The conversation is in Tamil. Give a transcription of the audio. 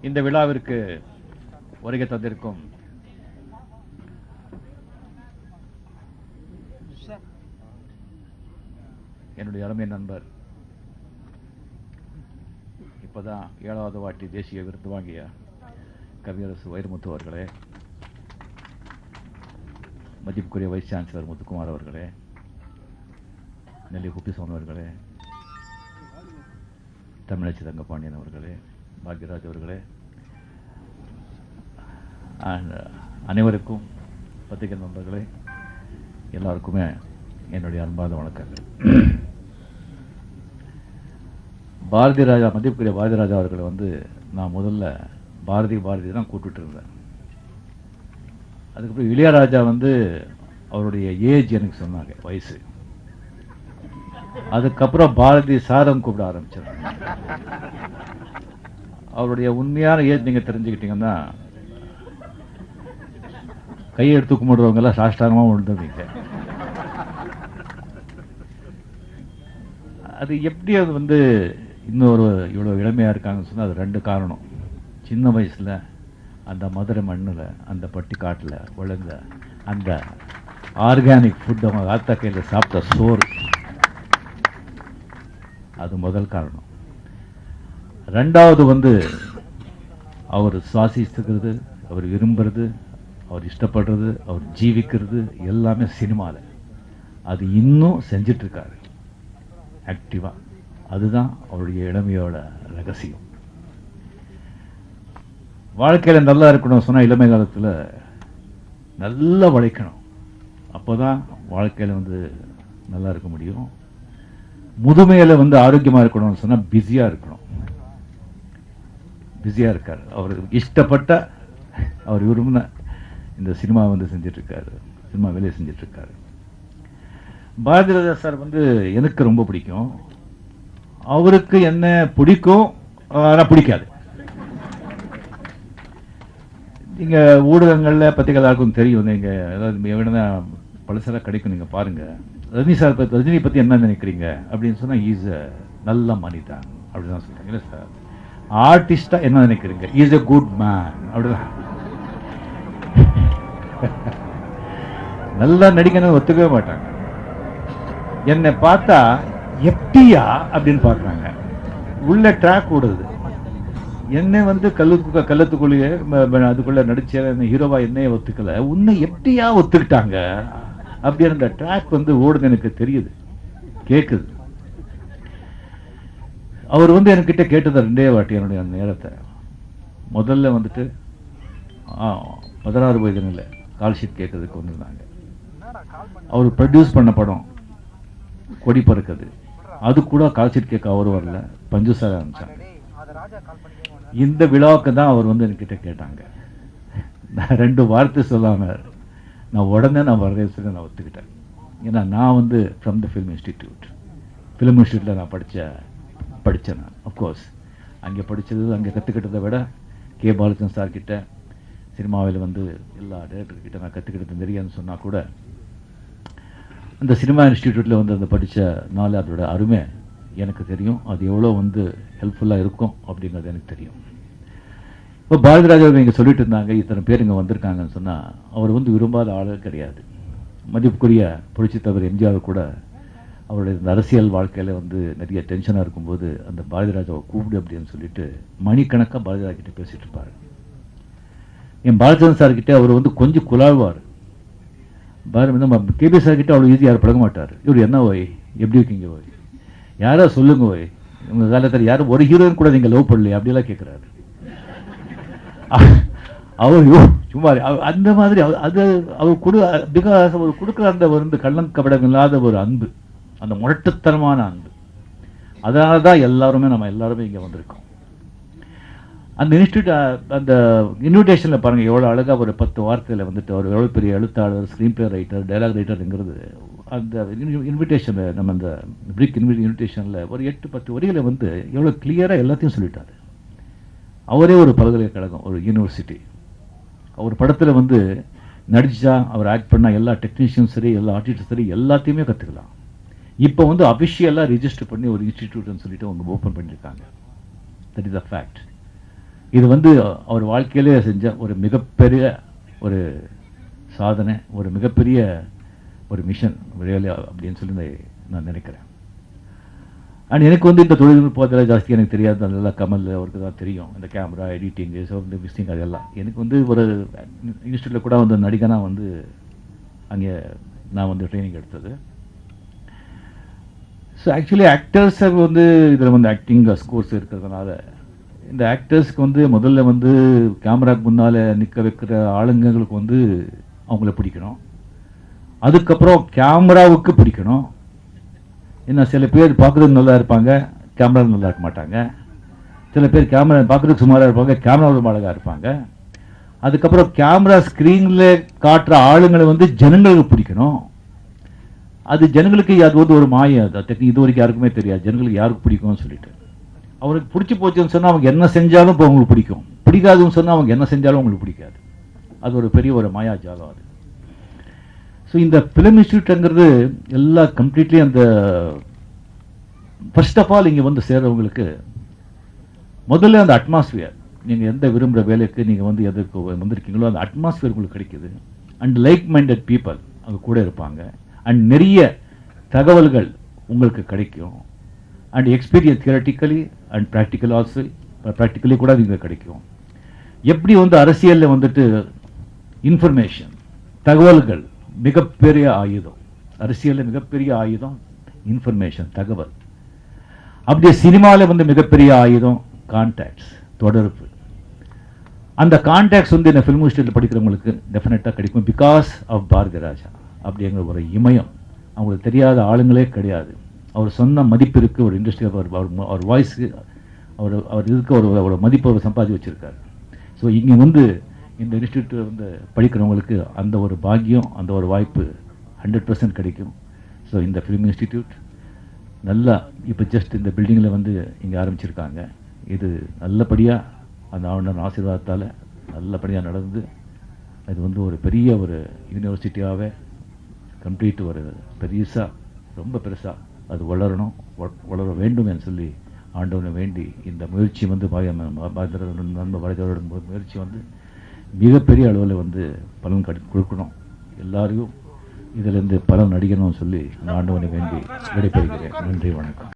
இந்த விழாவிற்கு வருகை தந்திருக்கும் என்னுடைய அருமை நண்பர், இப்பதான் 7வது வாட்டி தேசிய விருது வாங்கிய கவியரசு வைரமுத்து அவர்களே, மதிப்புக்குரிய வைஸ் சான்சலர் முத்துக்குமார் அவர்களே, நெல்லி குப்பிசாமி அவர்களே, தமிழச்சி தங்கபாண்டியன் அவர்களே, பாக்யராஜ் அவர்களே, அனைவருக்கும் பத்திரிகை நண்பர்களே, எல்லாருக்குமே என்னுடைய அன்பான வணக்கங்கள். பாரதி ராஜா, மதிப்புக்குரிய பாரதி ராஜா அவர்களை வந்து நான் முதல்ல பாரதி தான் கூப்பிட்டு இருந்தேன். அதுக்கப்புறம் இளையராஜா வந்து அவருடைய ஏஜ் எனக்கு சொன்னாங்க, வயசு. அதுக்கப்புறம் பாரதி சாரம் கூப்பிட ஆரம்பிச்சார். அவருடைய உண்மையான ஏஜ் நீங்க தெரிஞ்சுக்கிட்டீங்கன்னா கையை எடுத்து கும்பிடுறவங்க எல்லாம் சாஷ்டாங்கமாக விழுந்துருவீங்க. அது எப்படி அது வந்து இன்னொரு இவ்வளோ இளமையாக இருக்காங்கன்னு சொன்னால் அது 2 காரணம். சின்ன வயசில் அந்த மதுரை மண்ணில், அந்த பட்டி காட்டில் விழுந்த அந்த ஆர்கானிக் ஃபுட் அவங்க ஆத்தா கையில் சாப்பிட்ட சோறு, அது முதல் காரணம். 2வது வந்து அவர் சுவாசிச்சுக்கிறது, அவர் விரும்புறது, அவர் இஷ்டப்படுறது, அவர் ஜீவிக்கிறது எல்லாமே சினிமாவில். அது இன்னும் செஞ்சிட்டு இருக்காரு ஆக்டிவா. அதுதான் அவருடைய இளமையோட ரகசியம். வாழ்க்கையில நல்லா இருக்கணும் சொன்னா இளமை காலத்தில் நல்லா உழைக்கணும், அப்போதான் வாழ்க்கையில வந்து நல்லா இருக்க முடியும். முதுமையில வந்து ஆரோக்கியமா இருக்கணும்னு சொன்னா பிஸியா இருக்கணும். பிஸியா இருக்காரு. அவர் இஷ்டப்பட்ட, அவர் விரும்பின இந்த சினிமா வந்து செஞ்சிட்டு இருக்காரு, சினிமா வேலையை செஞ்சிட்டு இருக்காரு. பாரதி ராஜா சார் வந்து எனக்கு ரொம்ப பிடிக்கும். அவருக்கு என்ன பிடிக்கும், ஆனா பிடிக்காது. நீங்க ஊடகங்கள்ல பத்திரிகையாளருக்கும் தெரியும், நீங்க ஏதாவது பழசெல்லாம் கிடைக்கும், நீங்க பாருங்க. ரஜினி சார் பத்தி, ரஜினி பத்தி என்ன நினைக்கிறீங்க அப்படின்னு சொன்னா இஸ் நல்ல மனிதன் அப்படிதான் சொல்றாங்க. இல்ல சார், ஆர்டிஸ்டா என்ன நினைக்கிறீங்க, இஸ் எ குட் மேன் அப்படிதான். நல்லா நடிக்கணும் ஒத்துக்கவே மாட்டாங்க. என்னை பார்த்தா எப்படியா அப்படின்னு பாக்குறாங்க. உள்ள ட்ராக் ஓடுது. என்னை வந்து கள்ளத்துக்குள்ளேயே அதுக்குள்ள நடிச்ச ஹீரோவா என்னைய ஒத்துக்கல, உன்னை எப்படியா ஒத்துக்கிட்டாங்க அப்படின்ற ட்ராக் வந்து ஓடுது. எனக்கு தெரியுது, கேக்குது. அவர் வந்து என்கிட்ட கேட்டது 2 வாட்டி என்னுடைய நேரத்தை. முதல்ல வந்துட்டு 16 வயது இல்லை கால் ஷீட் கேட்கறதுக்கு வந்திருந்தாங்க. அவர் ப்ரொடியூஸ் பண்ண படம் கொடி பறக்குது, அது கூட கால் ஷீட் கேட்க அவர் வரல, பஞ்சுசார ஆரம்பிச்சாங்க. இந்த விழாவுக்கு தான் அவர் வந்து என்கிட்ட கேட்டாங்க. நான் 2 வார்த்தை சொல்லாம நான் உடனே நான் வரதேசத்தை நான் ஒத்துக்கிட்டேன். ஏன்னா நான் வந்து ஃப்ரம் த ஃபிலிம் இன்ஸ்டிடியூட்ல நான் படித்தேன். நான் அஃப்கோர்ஸ் அங்கே படித்தது, அங்கே கற்றுக்கிட்டதை விட கே பாலச்சந்திரன் சார் கிட்ட, சினிமாவில் வந்து எல்லா டைரக்டர்கிட்ட நான் கற்றுக்கிட்டது நிறையன்னு சொன்னால் கூட, அந்த சினிமா இன்ஸ்டிடியூட்டில் வந்து அந்த படித்த அதோட அருமை எனக்கு தெரியும். அது எவ்வளோ வந்து ஹெல்ப்ஃபுல்லாக இருக்கும் அப்படிங்கிறது எனக்கு தெரியும். இப்போ பாரதி ராஜா இங்கே சொல்லிட்டு இருந்தாங்க, இத்தனை பேர் இங்கே வந்திருக்காங்கன்னு சொன்னால் அவர் வந்து விரும்பாத ஆளே கிடையாது. மதிப்புக்குரிய புரட்சி தலைவர் எம்ஜிஆர் கூட அவருடைய இந்த அரசியல் வாழ்க்கையில் வந்து நிறைய டென்ஷனாக இருக்கும்போது அந்த பாரதி ராஜாவை கூப்பிடு அப்படின்னு சொல்லிட்டு மணிக்கணக்காக பாரதி ராஜா கிட்ட பேசிட்டு இருப்பார். என் பாலச்சந்திரன் சார் கிட்ட அவர் வந்து கொஞ்சம் குழாழ்வார். நம்ம கேபி சார் கிட்ட அவ்வளோ ஈஸியாக பழக மாட்டார். இவர் என்ன ஓய், எப்படி இருக்கீங்க ஓய், யாரா சொல்லுங்க ஓய், உங்க காலத்தில் யாரும் ஒரு ஹீரோயின் கூட நீங்க லவ் பண்ணலையே அப்படியெல்லாம் கேட்கிறாரு. அவர் சும்மா அந்த மாதிரி அது அவர் பிகாஸ் அவர் கொடுக்குற அந்த வந்து கள்ளம் கபடம் இல்லாத ஒரு அன்பு, அந்த முரட்டுத்தனமான அன்பு. அதனால தான் நம்ம எல்லாருமே இங்கே வந்திருக்கோம். அந்த இன்ஸ்டியூட், அந்த இன்விடேஷனில் பாருங்கள் எவ்வளோ அழகாக ஒரு 10 வார்த்தையில் வந்துட்டு அவர் எவ்வளோ பெரிய எழுத்தாளர், ஸ்க்ரீன் பிளே ரைட்டர், டைலாக் ரைட்டருங்கிறது. அந்த இன்விடேஷனில் நம்ம அந்த பிரிக் இன்விடேஷனில் ஒரு 8-10 வரிகளை வந்து எவ்வளோ கிளியராக எல்லாத்தையும் சொல்லிட்டார். அவரே ஒரு பல்கலைக்கழகம், ஒரு யூனிவர்சிட்டி. அவர் படத்தில் வந்து நடிச்சா, அவர் ஆக்ட் பண்ணால் எல்லா டெக்னீஷியனும் சரி, எல்லா ஆர்டிஸ்டும் சரி, எல்லாத்தையுமே கற்றுக்கலாம். இப்போ வந்து அஃபிஷியலாக ரிஜிஸ்டர் பண்ணி ஒரு இன்ஸ்டிடியூட்னு சொல்லிட்டு அவங்க ஓப்பன் பண்ணியிருக்காங்க. That is a fact. இது வந்து அவர் வாழ்க்கையிலே செஞ்ச ஒரு மிகப்பெரிய ஒரு சாதனை, ஒரு மிகப்பெரிய ஒரு மிஷன் ரியலி அப்படின்னு சொல்லி நான் நினைக்கிறேன். அண்ட் எனக்கு வந்து இந்த தொழில்நுட்பத்தில் ஜாஸ்தி எனக்கு தெரியாது, அதெல்லாம் கமல் அவருக்கு தான் தெரியும். இந்த கேமரா எடிட்டிங்கு சவுண்டு மிக்சிங் அதெல்லாம் எனக்கு வந்து ஒரு இன்ஸ்டியூட்டில் கூட வந்து நடிகனாக வந்து அங்கே நான் வந்து ட்ரைனிங் எடுத்தது. ஸோ ஆக்சுவலி ஆக்டர்ஸை வந்து இதில் வந்து ஆக்டிங் கோர்ஸ் இருக்கிறதுனால இந்த ஆக்டர்ஸ்க்கு வந்து முதல்ல வந்து கேமராக்கு முன்னால் நிற்க வைக்கிற ஆளுங்களுக்கு வந்து அவங்கள பிடிக்கணும். அதுக்கப்புறம் கேமராவுக்கு பிடிக்கணும். ஏன்னா சில பேர் பார்க்குறதுக்கு நல்லா இருப்பாங்க, கேமரா நல்லா இருக்க மாட்டாங்க. சில பேர் கேமரா பார்க்குறதுக்கு சுமாராக இருப்பாங்க, கேமராவில் அழகாக இருப்பாங்க. அதுக்கப்புறம் கேமரா ஸ்க்ரீனில் காட்டுற ஆளுங்களை வந்து ஜனங்களுக்கு பிடிக்கணும். அது ஜனங்களுக்கு அது வந்து ஒரு மாயம். அது இது வரைக்கும் யாருக்குமே தெரியாது ஜனங்களுக்கு யாருக்கு பிடிக்கும்னு சொல்லிட்டு. அவருக்கு பிடிச்சி போச்சுன்னு சொன்னால் அவங்க என்ன செஞ்சாலும் இப்போ அவங்களுக்கு பிடிக்கும், பிடிக்காதுன்னு சொன்னால் அவங்க என்ன செஞ்சாலும் அவங்களுக்கு பிடிக்காது. அது ஒரு பெரிய ஒரு மாயாஜாலம் அது. ஸோ இந்த ஃபிலிம் இன்ஸ்டியூட்டுங்கிறது எல்லாம் கம்ப்ளீட்லி அந்த ஃபர்ஸ்ட் ஆஃப் ஆல் இங்கே வந்து சேர்றவங்களுக்கு முதல்ல அந்த அட்மாஸ்பியர், நீங்கள் எந்த விரும்புகிற வேலைக்கு நீங்கள் வந்து எதுக்கு வந்திருக்கீங்களோ அந்த அட்மாஸ்பியர் உங்களுக்கு கிடைக்குது. அண்ட் லைக் மைண்டட் பீப்புள் அங்கே கூட இருப்பாங்க. அண்ட் நிறைய தகவல்கள் உங்களுக்கு கிடைக்கும். And experience theoretically and practical also, practically கூட நீங்கள் கிடைக்கும். எப்படி வந்து அரசியலில் வந்துட்டு இன்ஃபர்மேஷன் தகவல்கள் மிகப்பெரிய ஆயுதம், அரசியலில் மிகப்பெரிய ஆயுதம் இன்ஃபர்மேஷன் தகவல். அப்படியே சினிமாவில் வந்து மிகப்பெரிய ஆயுதம் கான்டாக்ட்ஸ் தொடர்பு. அந்த கான்டாக்ட்ஸ் வந்து இந்த ஃபிலிம் இன்ஸ்டியூட்டில் படிக்கிறவங்களுக்கு டெஃபினட்டாக கிடைக்கும். பிகாஸ் ஆஃப் பாரதிராஜா அப்படிங்கிற ஒரு இமயம். அவங்களுக்கு தெரியாத ஆளுங்களே கிடையாது. அவர் சொன்ன மதிப்பு இருக்குது ஒரு இண்டஸ்ட்ரி. அவர் வாய்ஸுக்கு அவர் இதுக்கு ஒரு மதிப்பு அவர் சம்பாதிச்சு வச்சுருக்காரு. ஸோ இங்கே வந்து இந்த இன்ஸ்டியூட் வந்து படிக்கிறவங்களுக்கு அந்த ஒரு பாக்கியம், அந்த ஒரு வாய்ப்பு 100% கிடைக்கும். ஸோ இந்த ஃபிலிம் இன்ஸ்டிடியூட் நல்லா இப்போ ஜஸ்ட் இந்த பில்டிங்கில் வந்து இங்கே ஆரம்பிச்சிருக்காங்க. இது நல்லபடியாக அந்த ஆளுநர் ஆசீர்வாதத்தால் நல்லபடியாக நடந்து இது வந்து ஒரு பெரிய ஒரு யூனிவர்சிட்டியாகவே கம்ப்ளீட் ஒரு பெருசாக ரொம்ப பெருசாக அது வளர வேண்டும் என்று சொல்லி ஆண்டவனை வேண்டி இந்த முயற்சி வந்து நண்பர் பாரதியோட முயற்சி வந்து மிகப்பெரிய அளவில் வந்து பலன் கொடுக்கணும். எல்லாரையும் இதிலிருந்து பலன் அடிக்கணும்னு சொல்லி ஆண்டவனை வேண்டி விடைபெறுகிறேன். நன்றி, வணக்கம்.